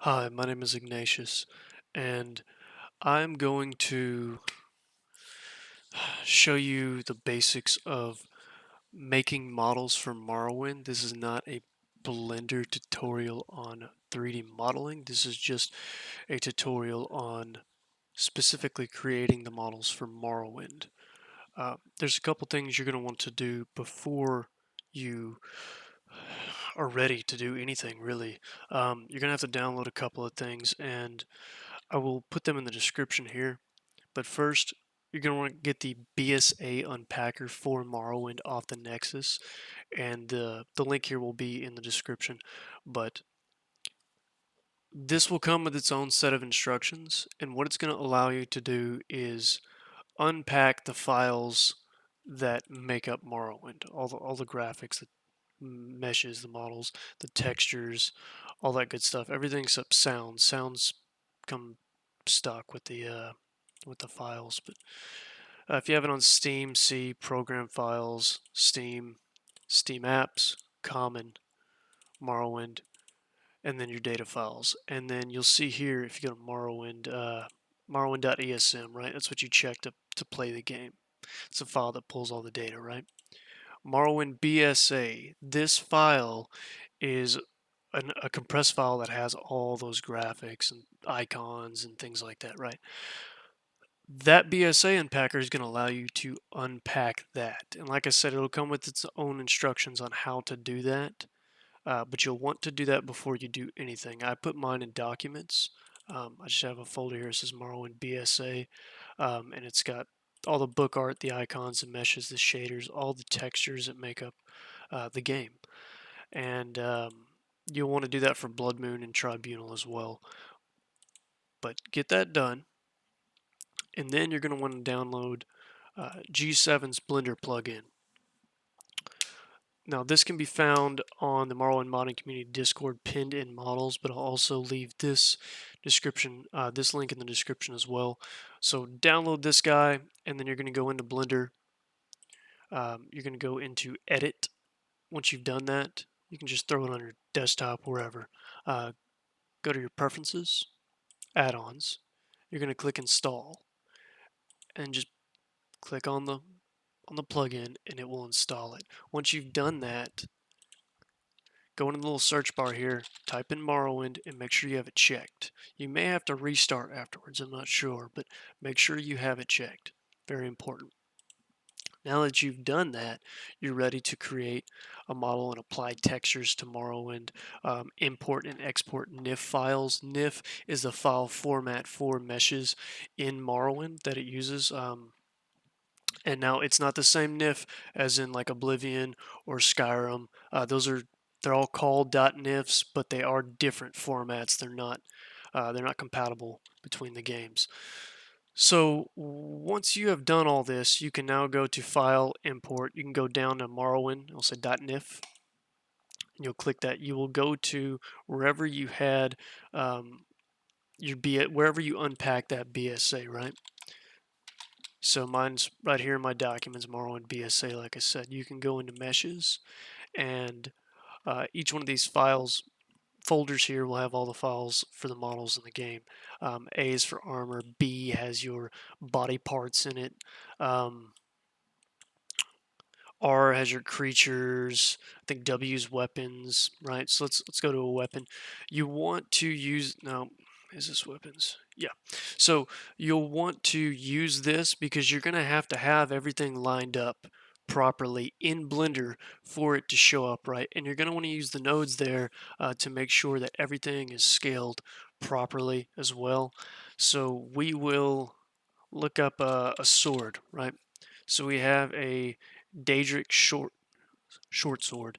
Hi, my name is Ignatius, and I'm going to show you the basics of making models for Morrowind. This is not a Blender tutorial on 3D modeling. This is just a tutorial on specifically creating the models for Morrowind. There's a couple things you're going to want to do before you are ready to do anything, really. You're going to have to download a couple of things, and I will put them in the description here. But first, you're going to want to get the BSA Unpacker for Morrowind off the Nexus, and the link here will be in the description. But this will come with its own set of instructions, and what it's going to allow you to do is unpack the files that make up Morrowind, all the graphics, the meshes, the models, the textures, all that good stuff. Everything except sounds. Sounds come stuck with the files, but if you have it on Steam, see Program Files, Steam, Steam Apps, Common, Morrowind, and then your data files. And then you'll see here, if you go to Morrowind, Morrowind.esm, right? That's what you check to play the game. It's a file that pulls all the data, right? Morrowind BSA. This file is a compressed file that has all those graphics and icons and things like that, right? That BSA Unpacker is going to allow you to unpack that. And like I said, it'll come with its own instructions on how to do that. But you'll want to do that before you do anything. I put mine in documents. I just have a folder here that says Morrowind BSA, and it's got all the book art, the icons, the meshes, the shaders, all the textures that make up the game. And you'll want to do that for Blood Moon and Tribunal as well. But get that done, and then you're going to want to download G7's Blender plugin. Now this can be found on the Morrowind Modding Community Discord pinned in models, but I'll also leave this this link in the description as well. So download this guy, and then you're going to go into Blender. You're going to go into Edit. Once you've done that, you can just throw it on your desktop, wherever. Go to your Preferences, Add-ons. You're going to click Install, and just click on the plugin, and it will install it. Once you've done that, go into the little search bar here, type in Morrowind, and make sure you have it checked. You may have to restart afterwards, I'm not sure, but make sure you have it checked. Very important. Now that you've done that, you're ready to create a model and apply textures to Morrowind. Import and export NIF files. NIF is the file format for meshes in Morrowind that it uses. And now it's not the same NIF as in like Oblivion or Skyrim. They're all called .NIFs, but they are different formats. They're not compatible between the games. So once you have done all this, you can now go to File, Import. You can go down to Morrowind. I'll say .NIF. And you'll click that. You will go to wherever you had wherever you unpack that BSA, right? So mine's right here in my documents, Morrowind BSA. Like I said, you can go into meshes, and each one of these folders here will have all the files for the models in the game. A is for armor, B has your body parts in it, R has your creatures, I think W is weapons, right? So let's go to a weapon. You want to use, no, is this weapons? Yeah. So you'll want to use this because you're going to have everything lined up properly in Blender for it to show up right. And you're going to want to use the nodes there to make sure that everything is scaled properly as well. So we will look up a sword, right? So we have a Daedric short sword.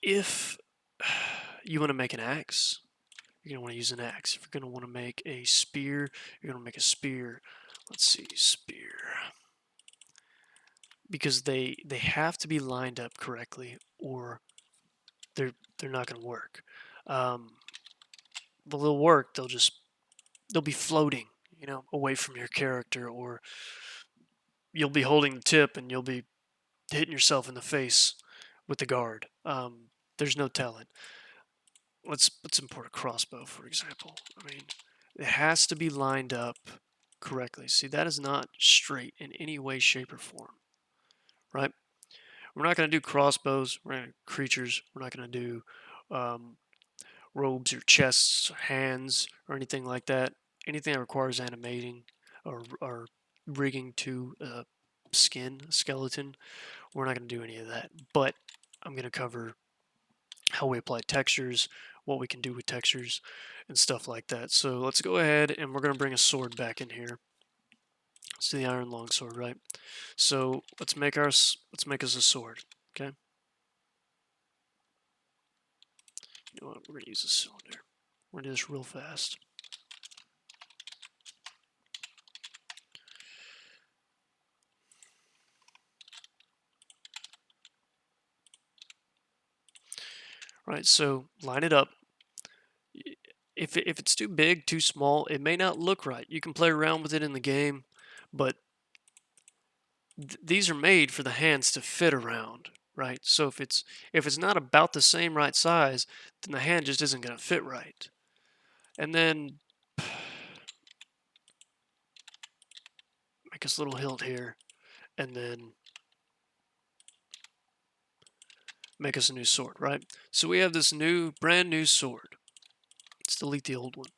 If you want to make an axe, you're going to want to use an axe. If you're going to want to make a spear, you're going to make a spear. Let's see, spear. Because they have to be lined up correctly, or they're not going to work. But they'll work. They'll be floating, away from your character, or you'll be holding the tip and you'll be hitting yourself in the face with the guard. There's no telling. let's import a crossbow, for example. I mean, it has to be lined up correctly. See, that is not straight in any way, shape, or form, right? We're not going to do crossbows. We're going to creatures. We're not going to do robes or chests, hands, or anything like that. Anything that requires animating or rigging to a skin, a skeleton, we're not going to do any of that. But I'm going to cover how we apply textures, what we can do with textures, and stuff like that. So let's go ahead and we're going to bring a sword back in here. It's the iron longsword, right? So let's make us a sword, okay? You know what? We're going to use a cylinder. We're going to do this real fast. Right, so line it up. If it's too big, too small, it may not look right. You can play around with it in the game, but these are made for the hands to fit around, right? So if it's not about the same right size, then the hand just isn't going to fit right. And then make us a little hilt here, and then make us a new sword, right? So we have this brand new sword. Let's delete the old one.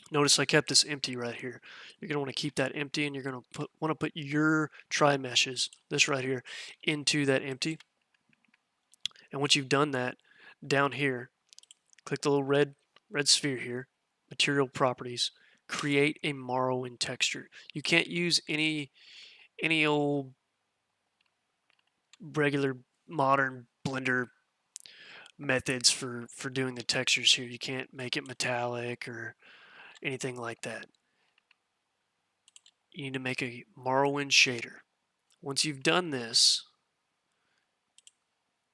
Notice I kept this empty right here. You're going to want to keep that empty, and you're going to want to put your tri-meshes, this right here, into that empty. And once you've done that, down here, click the little red sphere here, material properties, create a Morrowind texture. You can't use any old regular modern Blender methods for doing the textures here. You can't make it metallic or anything like that. You need to make a Morrowind shader. Once you've done this,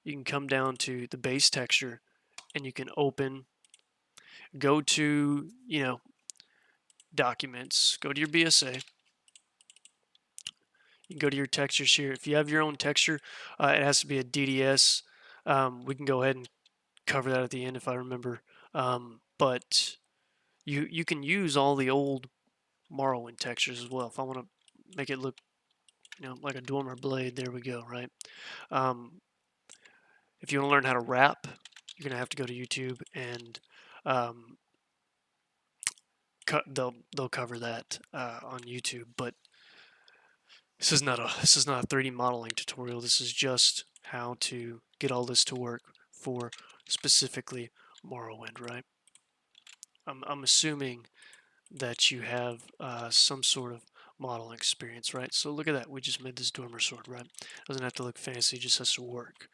you can come down to the base texture and you can go to, documents, go to your BSA. You can go to your textures here. If you have your own texture, it has to be a DDS. We can go ahead and cover that at the end if I remember. But you can use all the old Morrowind textures as well. If I want to make it look, like a Dormer blade, there we go, right? If you want to learn how to wrap, you're going to have to go to YouTube and they'll cover that on YouTube. But this is not a 3D modeling tutorial. This is just how to get all this to work for specifically Morrowind, right? I'm assuming that you have some sort of modeling experience, right? So look at that. We just made this Dormer sword, right? Doesn't have to look fancy. It just has to work.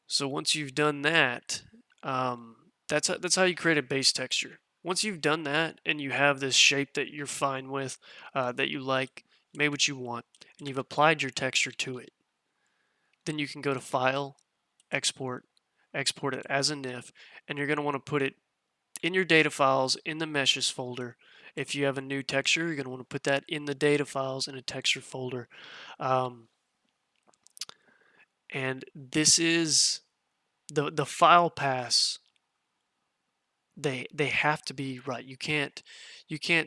So once you've done that, that's how you create a base texture. Once you've done that and you have this shape that you're fine with, that you like, made what you want, and you've applied your texture to it, then you can go to File, Export, export it as a NIF, and you're going to want to put it in your data files in the meshes folder. If you have a new texture, you're going to want to put that in the data files in a texture folder. And this is the file paths. They have to be right. You can't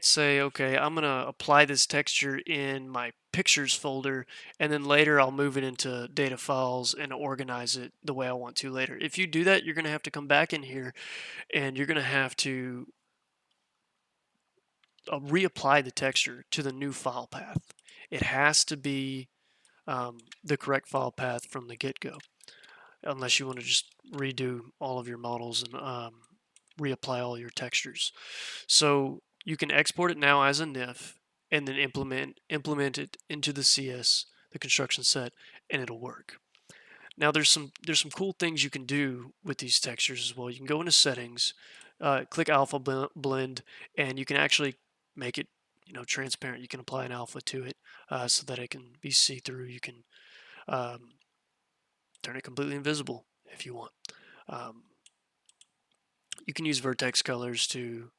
say, okay, I'm gonna apply this texture in my pictures folder and then later I'll move it into data files and organize it the way I want to later. If you do that, you're gonna have to come back in here and you're gonna have to reapply the texture to the new file path. It has to be the correct file path from the get-go, unless you want to just redo all of your models and reapply all your textures. So you can export it now as a NIF and then implement it into the CS, the construction set, and it'll work. Now there's some cool things you can do with these textures as well. You can go into settings, click alpha blend, and you can actually make it transparent. You can apply an alpha to it so that it can be see-through. You can turn it completely invisible if you want. You can use vertex colors to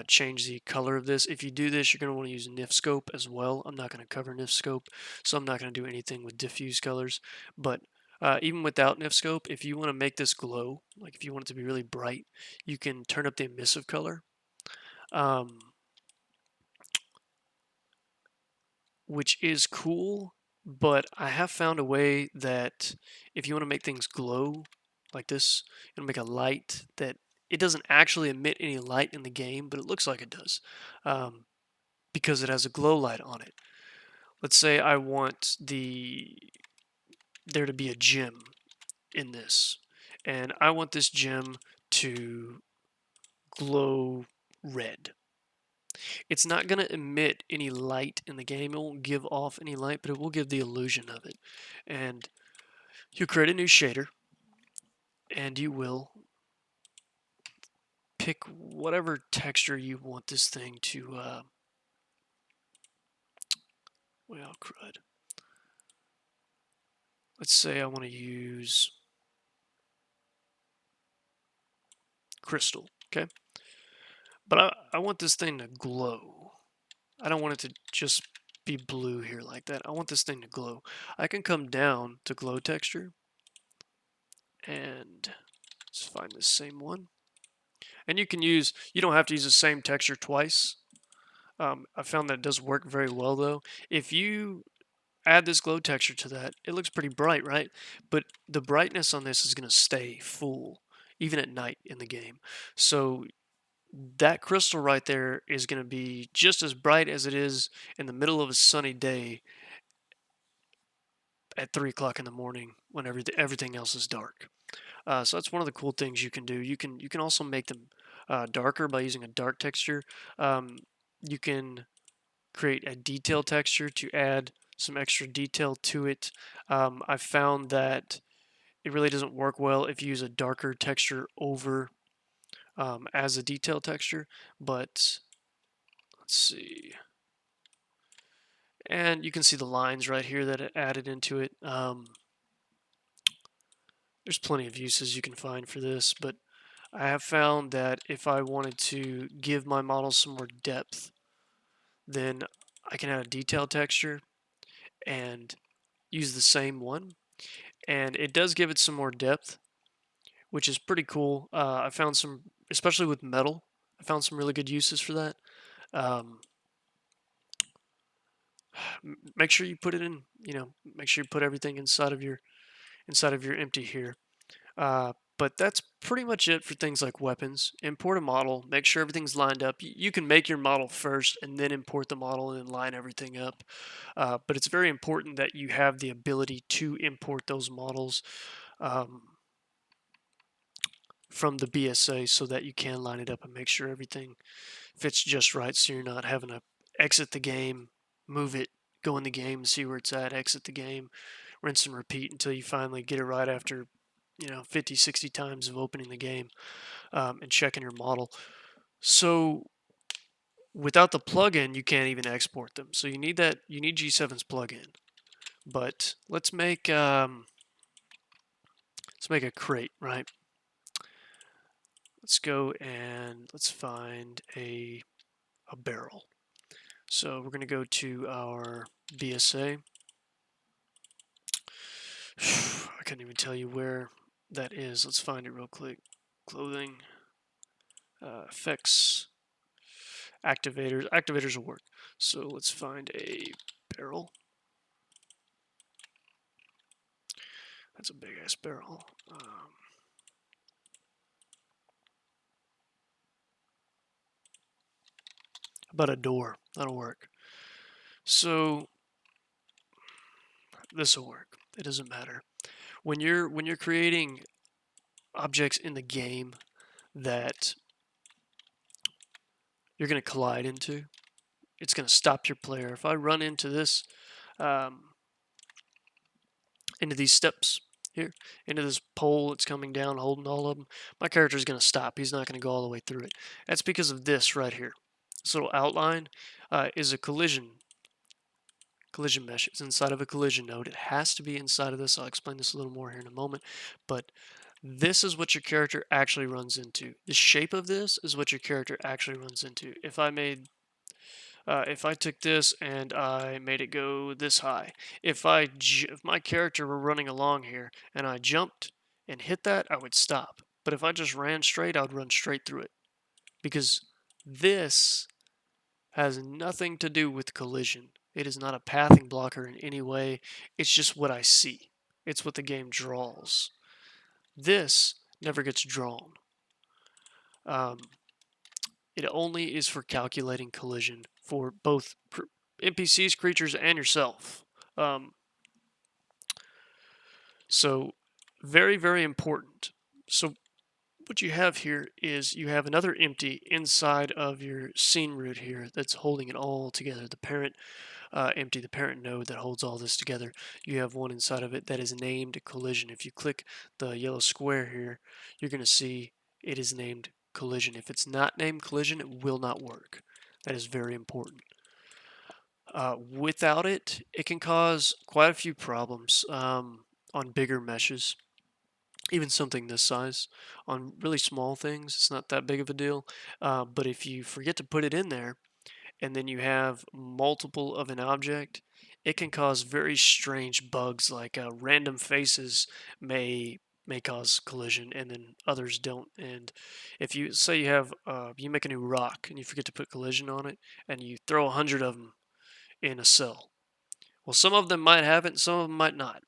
change the color of this. If you do this, you're going to want to use NIF scope as well. I'm not going to cover NIF scope, so I'm not going to do anything with diffuse colors. But Even without NIF scope, if you want to make this glow, like if you want it to be really bright, you can turn up the emissive color, which is cool. But I have found a way that if you want to make things glow like this, you want to make a light that it doesn't actually emit any light in the game, but it looks like it does, because it has a glow light on it. Let's say I want there to be a gem in this, and I want this gem to glow red. It's not going to emit any light in the game. It won't give off any light, but it will give the illusion of it. And you create a new shader, and you will pick whatever texture you want this thing to, well, crud. Let's say I want to use crystal, okay? But I want this thing to glow. I don't want it to just be blue here like that. I want this thing to glow. I can come down to glow texture, and let's find the same one. And you don't have to use the same texture twice. I found that it does work very well though. If you add this glow texture to that, it looks pretty bright, right? But the brightness on this is going to stay full, even at night in the game. So that crystal right there is going to be just as bright as it is in the middle of a sunny day at 3 o'clock in the morning when everything else is dark. So that's one of the cool things you can do. You can also make them darker by using a dark texture. You can create a detail texture to add some extra detail to it. I've found that it really doesn't work well if you use a darker texture over as a detail texture, but let's see. And you can see the lines right here that it added into it. There's plenty of uses you can find for this, but I have found that if I wanted to give my model some more depth, then I can add a detail texture and use the same one. And it does give it some more depth, which is pretty cool. I found some, especially with metal, I found some really good uses for that. Make sure you put it in, make sure you put everything inside of your empty here. But that's pretty much it for things like weapons. Import a model, make sure everything's lined up. You can make your model first and then import the model and then line everything up. But it's very important that you have the ability to import those models from the BSA so that you can line it up and make sure everything fits just right, so you're not having to exit the game, move it, go in the game, see where it's at, exit the game, rinse and repeat until you finally get it right after 50, 60 times of opening the game and checking your model. So without the plugin, you can't even export them. So you need G7's plugin. But let's make a crate, right? Let's go and let's find a barrel. So we're going to go to our BSA. I couldn't even tell you where that is. Let's find it real quick. Clothing, effects, activators. Activators will work. So let's find a barrel. That's a big ass barrel. About a door. That'll work. So this will work. It doesn't matter. When you're creating objects in the game that you're going to collide into, it's going to stop your player. If I run into this, into these steps here, into this pole that's coming down, holding all of them, my character is going to stop. He's not going to go all the way through it. That's because of this right here. This little outline is a collision mesh. It's inside of a collision node. It has to be inside of this. I'll explain this a little more here in a moment. But this is what your character actually runs into. The shape of this is what your character actually runs into. If I made If I took this and I made it go this high, if my character were running along here and I jumped and hit that, I would stop. But if I just ran straight, I would run straight through it because this has nothing to do with collision. It is not a pathing blocker in any way. It's just what I see. It's what the game draws. This never gets drawn. Um, it only is for calculating collision for both NPCs, creatures, and yourself. Um, so very, very important. So what you have here is you have another empty inside of your scene root here that's holding it all together. The parent empty, the parent node that holds all this together. You have one inside of it that is named collision. If you click the yellow square here, you're going to see it is named collision. If it's not named collision, it will not work. That is very important. Without it, it can cause quite a few problems on bigger meshes. Even something this size. On really small things, it's not that big of a deal. But if you forget to put it in there, and then you have multiple of an object, it can cause very strange bugs like random faces may cause collision and then others don't. And if you say you make a new rock and you forget to put collision on it and you throw 100 of them in a cell, well, some of them might have it and some of them might not.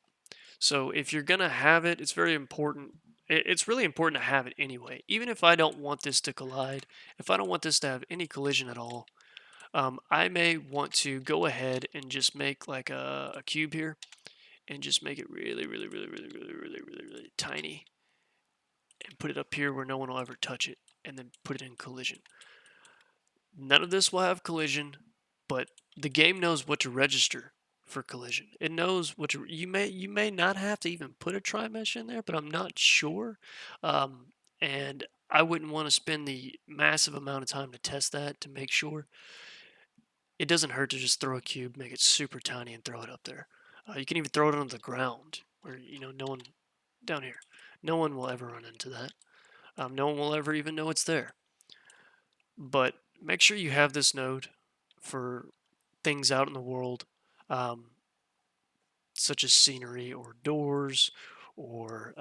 So if you're gonna have it, it's very important. It's really important to have it anyway. Even if I don't want this to collide, if I don't want this to have any collision at all, I may want to go ahead and just make like a cube here and just make it really, really, really, really, really, really, really, really tiny and put it up here where no one will ever touch it and then put it in collision. None of this will have collision, but the game knows what to register for collision. It knows what to, you may not have to even put a tri-mesh in there, but I'm not sure. And I wouldn't want to spend the massive amount of time to test that to make sure. It doesn't hurt to just throw a cube, make it super tiny, and throw it up there. You can even throw it on the ground, where no one down here. No one will ever run into that. No one will ever even know it's there. But make sure you have this node for things out in the world, um, such as scenery or doors or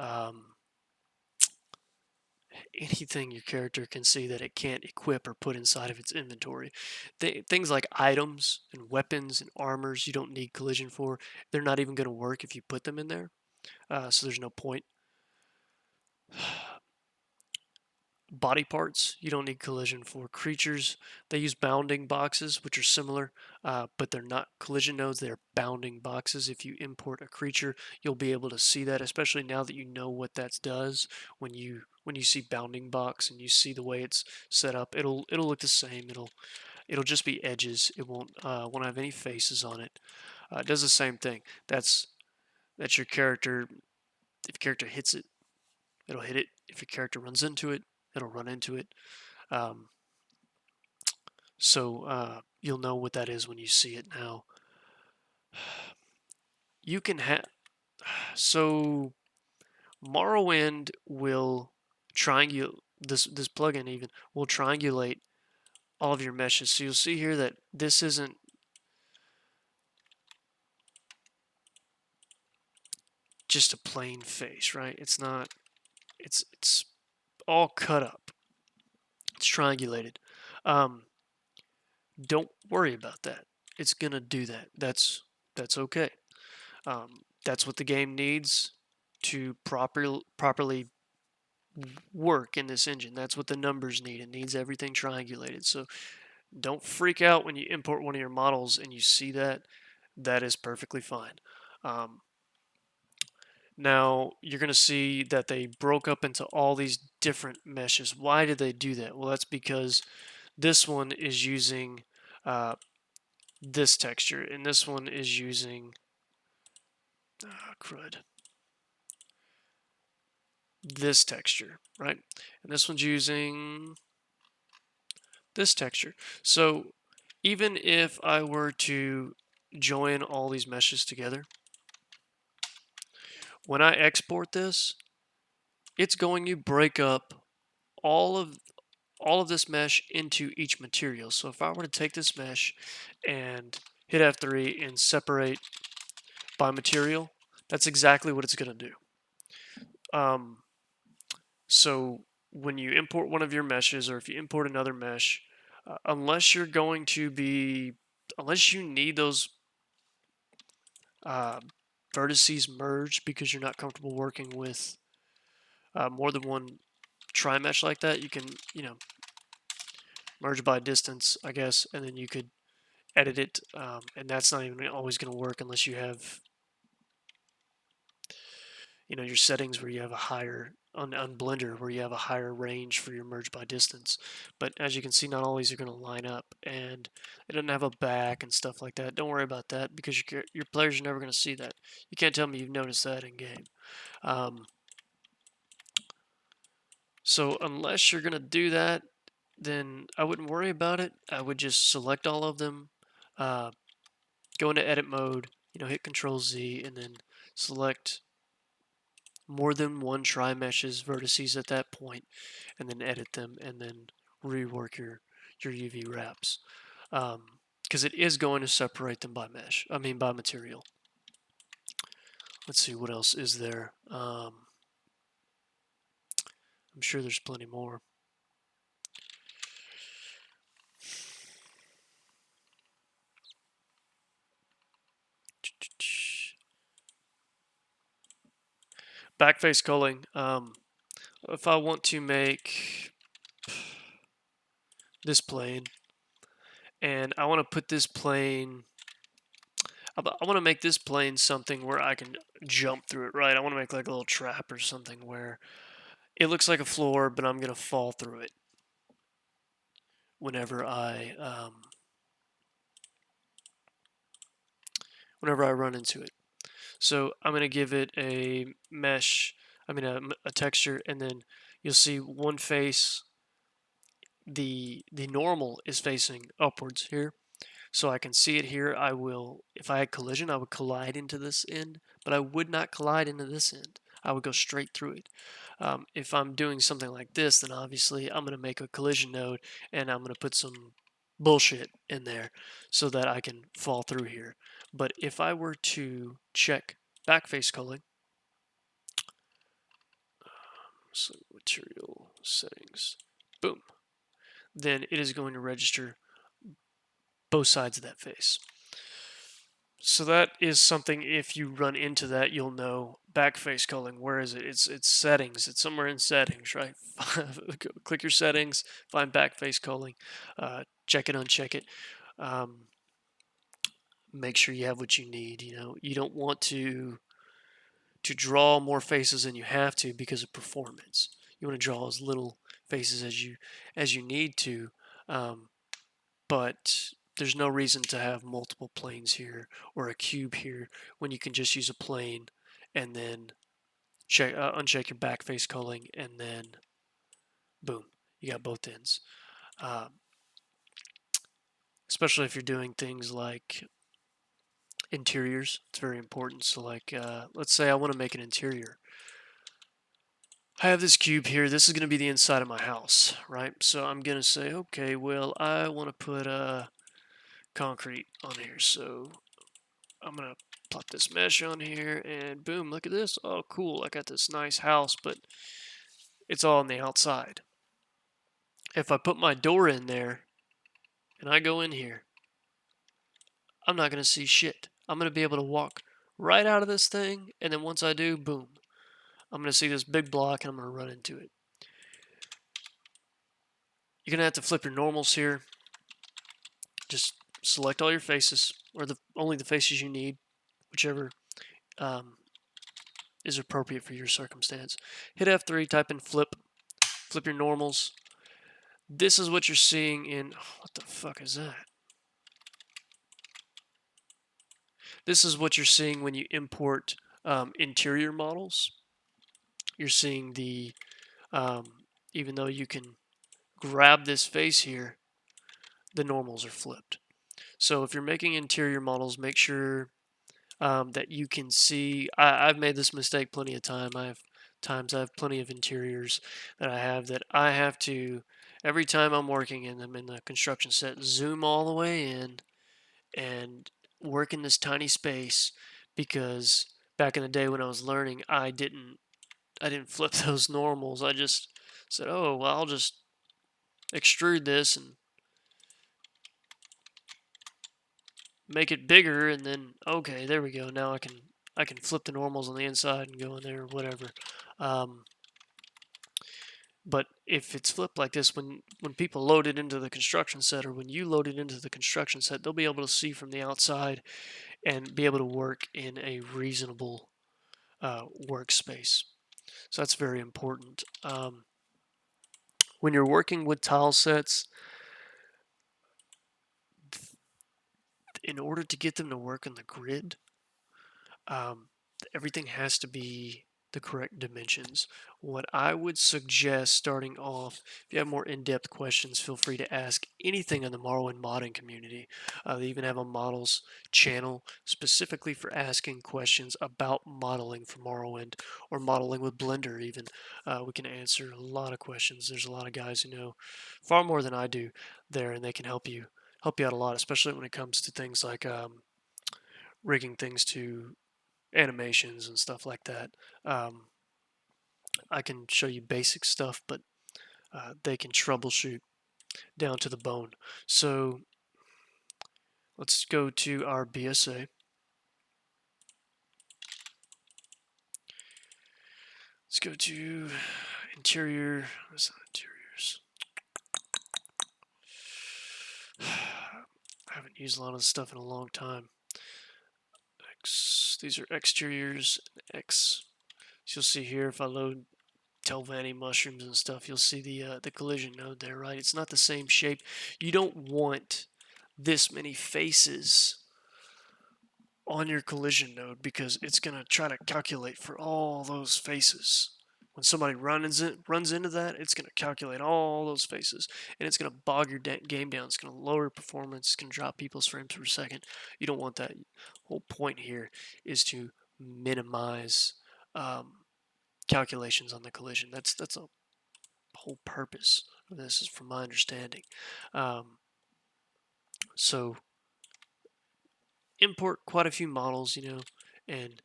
anything your character can see that it can't equip or put inside of its inventory. Things like items and weapons and armors you don't need collision for. They're not even going to work if you put them in there, so there's no point. Body parts you don't need collision for. Creatures, they use bounding boxes, which are similar, but they're not collision nodes. They're bounding boxes. If you import a creature, you'll be able to see that, especially now that you know what that does. When you see bounding box and you see the way it's set up, it'll look the same. It'll just be edges. It won't have any faces on it. It does the same thing. That's your character. If your character hits it, it'll hit it. If your character runs into it, it'll run into it. Um, so you'll know what that is when you see it now. You can have so Morrowind will triangulate this plugin even will triangulate all of your meshes. So you'll see here that this isn't just a plain face, right? It's not. It's all cut up. It's triangulated. Um, don't worry about that. It's gonna do that. That's okay. That's what the game needs to properly work in this engine. That's what the numbers need. It needs everything triangulated. So don't freak out when you import one of your models and you see that. That is perfectly fine. Um, Now you're going to see that they broke up into all these different meshes. Why did they do that? Well, that's because this one is using uh, this texture, and this one is using crud, this texture, right? And this one's using this texture. So even if I were to join all these meshes together, when I export this, it's going to break up all of all of this mesh into each material. So if I were to take this mesh and hit F3 and separate by material, that's exactly what it's going to do. So when you import one of your meshes, or if you import another mesh, unless you're going to be, unless you need those uh, vertices merged because you're not comfortable working with more than one tri-mesh like that, you can, merge by distance, I guess, and then you could edit it, and that's not even always going to work unless you have, your settings where you have a higher, on Blender, where you have a higher range for your merge by distance. But as you can see, not all these are going to line up, and it doesn't have a back and stuff like that. Don't worry about that, because your players are never going to see that. You can't tell me you've noticed that in game. So unless you're going to do that, then I wouldn't worry about it. I would just select all of them, go into edit mode, hit Control Z, and then select more than one tri-meshes vertices at that point, and then edit them, and then rework your UV wraps, because it is going to separate them by mesh. I mean by material. Let's see what else is there. I'm sure there's plenty more. Backface culling. If I want to make this plane, and I want to put this plane, I want to make this plane something where I can jump through it, right? I want to make like a little trap or something where it looks like a floor, but I'm going to fall through it whenever I run into it. So I'm going to give it a mesh, a texture, and then you'll see one face, the normal is facing upwards here. So I can see it here. I will, if I had collision, I would collide into this end, but I would not collide into this end. I would go straight through it. If I'm doing something like this, then obviously I'm going to make a collision node, and I'm going to put some bullshit in there so that I can fall through here. But if I were to check backface culling, so material settings, boom, then it is going to register both sides of that face. So that is something, if you run into that, you'll know. Backface culling, where is it? It's settings. It's somewhere in settings, right? Click your settings, find backface culling, check it, uncheck it. Make sure you have what you need. You don't want to draw more faces than you have to because of performance. You want to draw as little faces as you need to, but there's no reason to have multiple planes here or a cube here when you can just use a plane and then uncheck your backface culling, and then boom, you got both ends. Especially if you're doing things like interiors, it's very important. So like, let's say I want to make an interior. I have this cube here. This is going to be the inside of my house, right? So I'm going to say, okay, well, I want to put concrete on here. So I'm going to plot this mesh on here, and boom, look at this. Oh, cool. I got this nice house, but it's all on the outside. If I put my door in there and I go in here, I'm not going to see shit. I'm going to be able to walk right out of this thing, and then once I do, boom, I'm going to see this big block and I'm going to run into it. You're going to have to flip your normals here. Just select all your faces, or only the faces you need, whichever is appropriate for your circumstance. Hit F3, type in flip your normals. This is what you're seeing in, what the fuck is that? This is what you're seeing when you import interior models. You're seeing the, even though you can grab this face here, the normals are flipped. So if you're making interior models, make sure that you can see. I've made this mistake plenty of times. I have plenty of interiors that I have to every time I'm working in them in the construction set, zoom all the way in and work in this tiny space, because back in the day when I was learning, I didn't flip those normals. I just said, oh, well, I'll just extrude this and make it bigger, and then okay, there we go. Now I can flip the normals on the inside and go in there or whatever. But if it's flipped like this, when people load it into the construction set, or when you load it into the construction set, they'll be able to see from the outside and be able to work in a reasonable workspace. So that's very important. When you're working with tile sets, in order to get them to work on the grid, everything has to be the correct dimensions. What I would suggest starting off, if you have more in-depth questions, feel free to ask anything in the Morrowind modding community. They even have a models channel specifically for asking questions about modeling for Morrowind, or modeling with Blender even. We can answer a lot of questions. There's a lot of guys who know far more than I do there, and they can help you out a lot, especially when it comes to things like rigging things to animations and stuff like that. I can show you basic stuff, but they can troubleshoot down to the bone. So let's go to our BSA. Let's go to interior. That's not interiors. I haven't used a lot of this stuff in a long time. These are exteriors and X. So you'll see here, if I load Telvanni mushrooms and stuff, you'll see the collision node there, right? It's not the same shape. You don't want this many faces on your collision node, because it's going to try to calculate for all those faces. When somebody runs into that, it's going to calculate all those faces, and it's going to bog your game down. It's going to lower performance. It's going to drop people's frames per second. You don't want that. The whole point here is to minimize calculations on the collision. That's a whole purpose of this, is from my understanding. So import quite a few models, and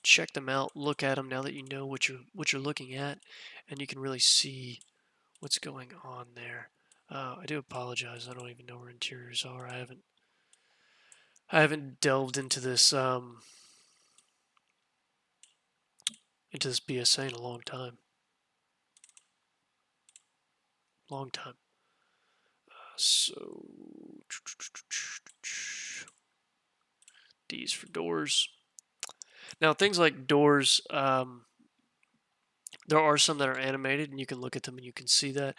check them out, look at them now that you know what you're looking at, and you can really see what's going on there. I do apologize. I don't even know where interiors are. I haven't delved into this BSA in a long time. So D's for doors. Now things like doors, there are some that are animated, and you can look at them and you can see that.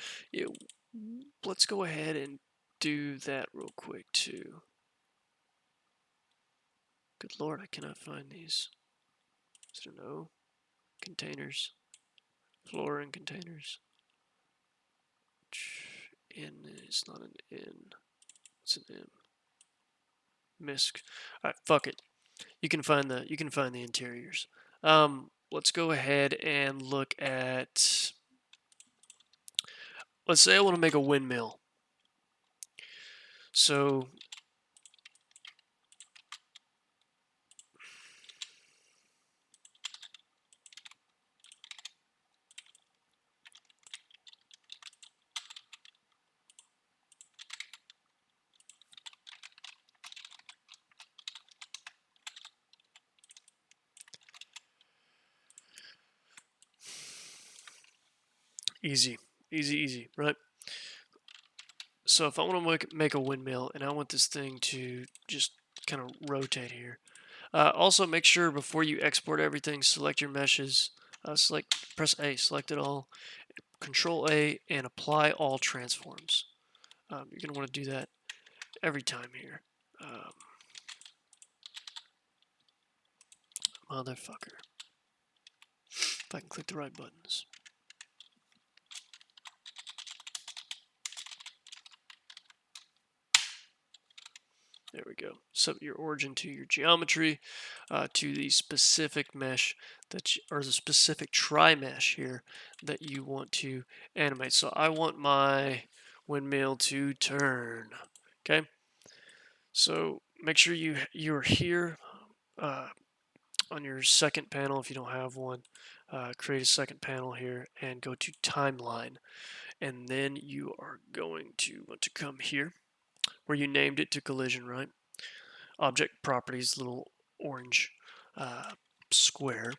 Let's go ahead and do that real quick too. Good Lord, I cannot find these. Is there no containers? Floor and containers. N is not an N. What's an M? MISC. Alright, fuck it. You can find the interiors. Let's go ahead and look at, let's say I want to make a windmill. So easy, right? So if I want to make a windmill, and I want this thing to just kind of rotate here. Also, make sure before you export everything, select your meshes. Press A, select it all. Control A, and apply all transforms. You're going to want to do that every time here. Motherfucker. If I can click the right buttons. There we go. Set your origin to your geometry, to the specific mesh or the specific tri-mesh here that you want to animate. So I want my windmill to turn. Okay. So make sure you're here on your second panel if you don't have one. Create a second panel here and go to timeline, and then you are going to want to come here where you named it to collision, right? Object properties, little orange square,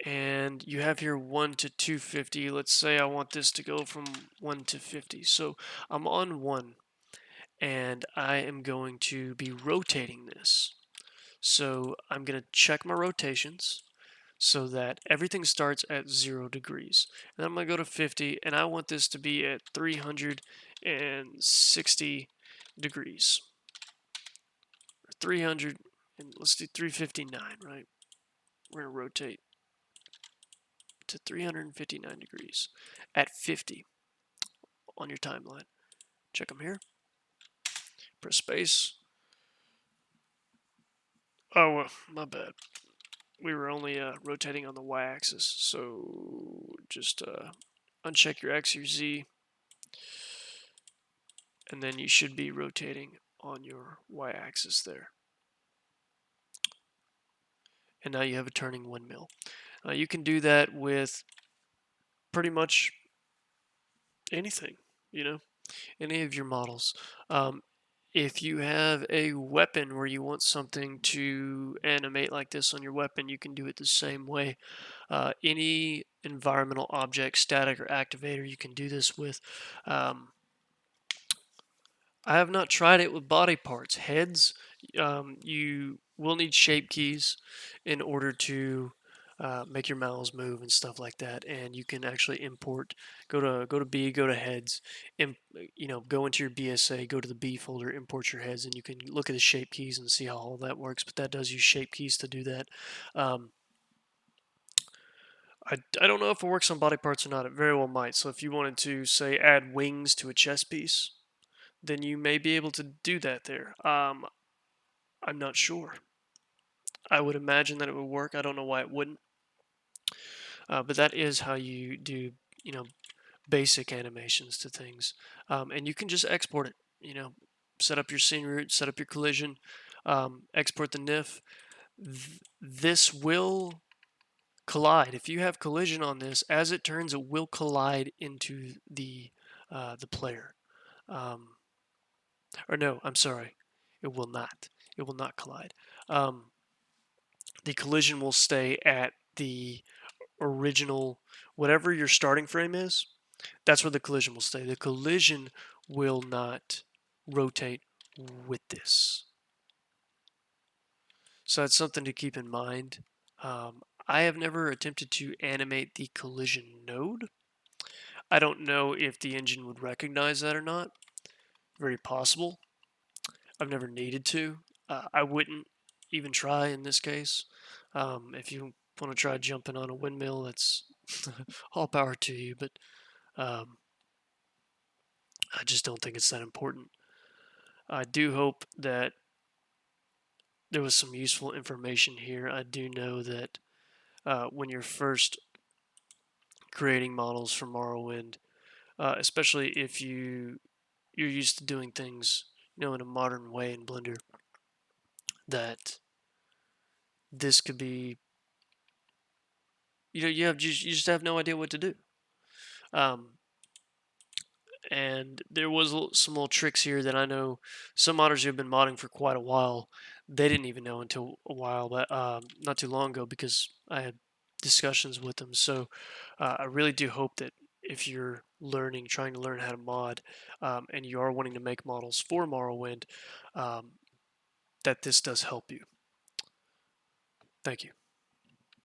and you have here 1 to 250. Let's say I want this to go from 1 to 50. So I'm on 1, and I am going to be rotating this. So I'm going to check my rotations so that everything starts at 0 degrees. And I'm going to go to 50, and I want this to be at 360 degrees. 300, and let's do 359, right? We're going to rotate to 359 degrees at 50 on your timeline. Check them here. Press space. Oh, well, my bad. We were only rotating on the y-axis, so just uncheck your X, your Z, and then you should be rotating on your y-axis there. And now you have a turning windmill. You can do that with pretty much anything, any of your models. If you have a weapon where you want something to animate like this on your weapon, you can do it the same way. Any environmental object, static or activator, you can do this with. I have not tried it with body parts. Heads, you will need shape keys in order to make your mouths move and stuff like that. And you can actually import. Go to B, go to heads, and go into your BSA, go to the B folder, import your heads, and you can look at the shape keys and see how all that works. But that does use shape keys to do that. I don't know if it works on body parts or not. It very well might. So if you wanted to say add wings to a chest piece, then you may be able to do that there. I'm not sure. I would imagine that it would work. I don't know why it wouldn't. But that is how you do, basic animations to things. And you can just export it, set up your scene root, set up your collision, export the NIF. This will collide. If you have collision on this, as it turns, it will collide into the player. Or no, I'm sorry, it will not. It will not collide. The collision will stay at the original, whatever your starting frame is, that's where the collision will stay. The collision will not rotate with this. So that's something to keep in mind. I have never attempted to animate the collision node. I don't know if the engine would recognize that or not. Very possible. I've never needed to. I wouldn't even try in this case. If you want to try jumping on a windmill, that's all power to you, but I just don't think it's that important. I do hope that there was some useful information here. I do know that when you're first creating models for Morrowind, especially if you're used to doing things, in a modern way in Blender, that this could be, you just have no idea what to do. And there was some little tricks here that I know some modders who have been modding for quite a while, they didn't even know until a while, but not too long ago, because I had discussions with them. So I really do hope that if you're trying to learn how to mod, and you are wanting to make models for Morrowind, that this does help you. Thank you.